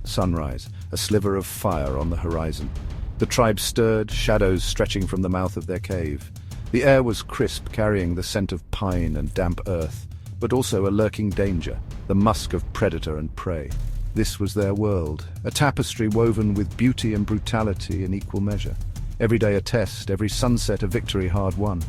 Sunrise, a sliver of fire on the horizon. The tribe stirred, shadows stretching from the mouth of their cave. The air was crisp, carrying the scent of pine and damp earth, but also a lurking danger, the musk of predator and prey. This was their world, a tapestry woven with beauty and brutality in equal measure. Every day a test, every sunset a victory hard won.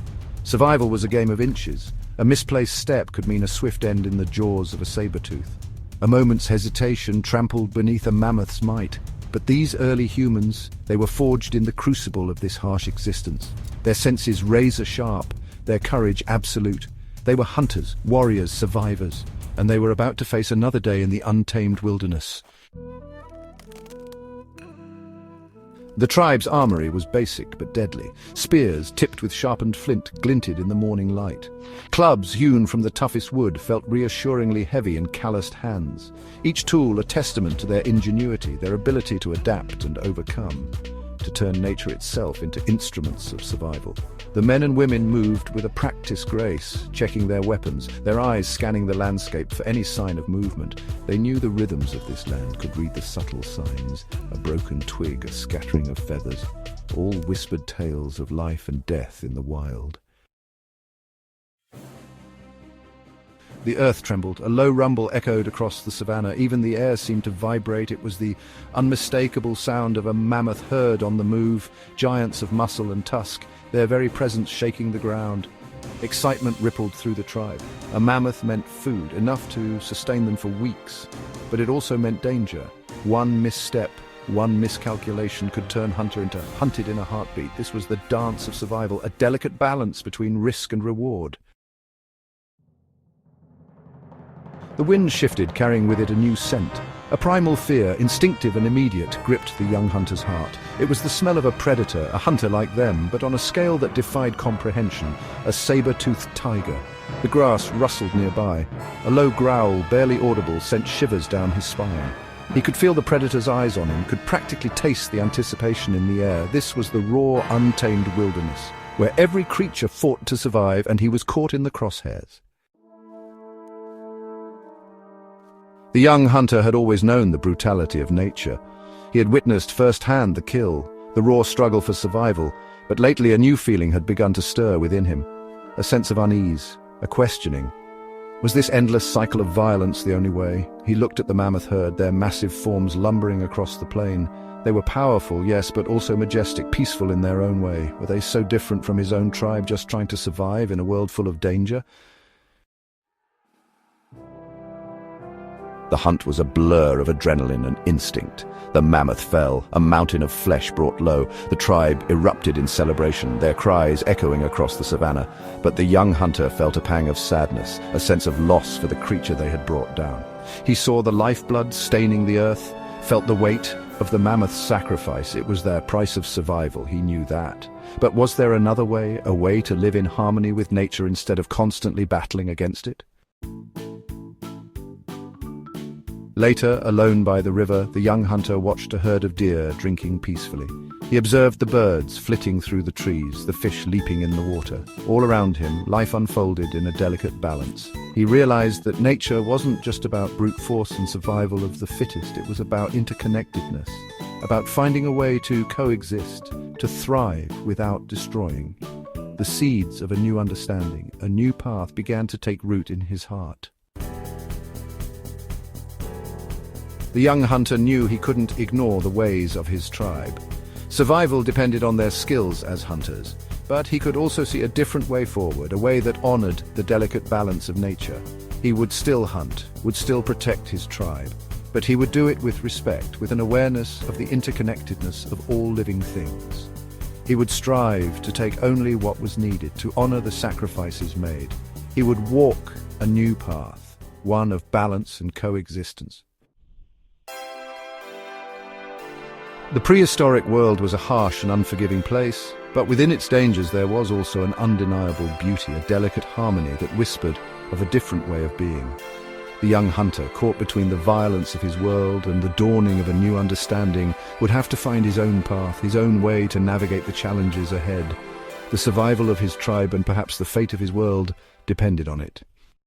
Survival was a game of inches. A misplaced step could mean a swift end in the jaws of a saber-tooth. A moment's hesitation trampled beneath a mammoth's might. But these early humans, they were forged in the crucible of this harsh existence. Their senses razor-sharp, their courage absolute. They were hunters, warriors, survivors, and they were about to face another day in the untamed wilderness. The tribe's armory was basic but deadly. Spears, tipped with sharpened flint, glinted in the morning light. Clubs hewn from the toughest wood felt reassuringly heavy in calloused hands. Each tool a testament to their ingenuity, their ability to adapt and overcome, to turn nature itself into instruments of survival. The men and women moved with a practiced grace, checking their weapons, their eyes scanning the landscape for any sign of movement. They knew the rhythms of this land, could read the subtle signs, a broken twig, a scattering of feathers, all whispered tales of life and death in the wild. The earth trembled, a low rumble echoed across the savannah, even the air seemed to vibrate. It was the unmistakable sound of a mammoth herd on the move, giants of muscle and tusk, their very presence shaking the ground. Excitement rippled through the tribe. A mammoth meant food, enough to sustain them for weeks, but it also meant danger. One misstep, one miscalculation could turn hunter into hunted in a heartbeat. This was the dance of survival, a delicate balance between risk and reward. The wind shifted, carrying with it a new scent. A primal fear, instinctive and immediate, gripped the young hunter's heart. It was the smell of a predator, a hunter like them, but on a scale that defied comprehension, a saber-toothed tiger. The grass rustled nearby. A low growl, barely audible, sent shivers down his spine. He could feel the predator's eyes on him, could practically taste the anticipation in the air. This was the raw, untamed wilderness, where every creature fought to survive, and he was caught in the crosshairs. The young hunter had always known the brutality of nature. He had witnessed firsthand the kill, the raw struggle for survival, but lately a new feeling had begun to stir within him. A sense of unease, a questioning. Was this endless cycle of violence the only way? He looked at the mammoth herd, their massive forms lumbering across the plain. They were powerful, yes, but also majestic, peaceful in their own way. Were they so different from his own tribe, just trying to survive in a world full of danger? The hunt was a blur of adrenaline and instinct. The mammoth fell, a mountain of flesh brought low. The tribe erupted in celebration, their cries echoing across the savannah. But the young hunter felt a pang of sadness, a sense of loss for the creature they had brought down. He saw the lifeblood staining the earth, felt the weight of the mammoth's sacrifice. It was their price of survival, he knew that. But was there another way, a way to live in harmony with nature instead of constantly battling against it? Later, alone by the river, the young hunter watched a herd of deer drinking peacefully. He observed the birds flitting through the trees, the fish leaping in the water. All around him, life unfolded in a delicate balance. He realized that nature wasn't just about brute force and survival of the fittest, it was about interconnectedness, about finding a way to coexist, to thrive without destroying. The seeds of a new understanding, a new path began to take root in his heart. The young hunter knew he couldn't ignore the ways of his tribe. Survival depended on their skills as hunters, but he could also see a different way forward, a way that honored the delicate balance of nature. He would still hunt, would still protect his tribe, but he would do it with respect, with an awareness of the interconnectedness of all living things. He would strive to take only what was needed, to honor the sacrifices made. He would walk a new path, one of balance and coexistence. The prehistoric world was a harsh and unforgiving place, but within its dangers there was also an undeniable beauty, a delicate harmony that whispered of a different way of being. The young hunter, caught between the violence of his world and the dawning of a new understanding, would have to find his own path, his own way to navigate the challenges ahead. The survival of his tribe and perhaps the fate of his world depended on it.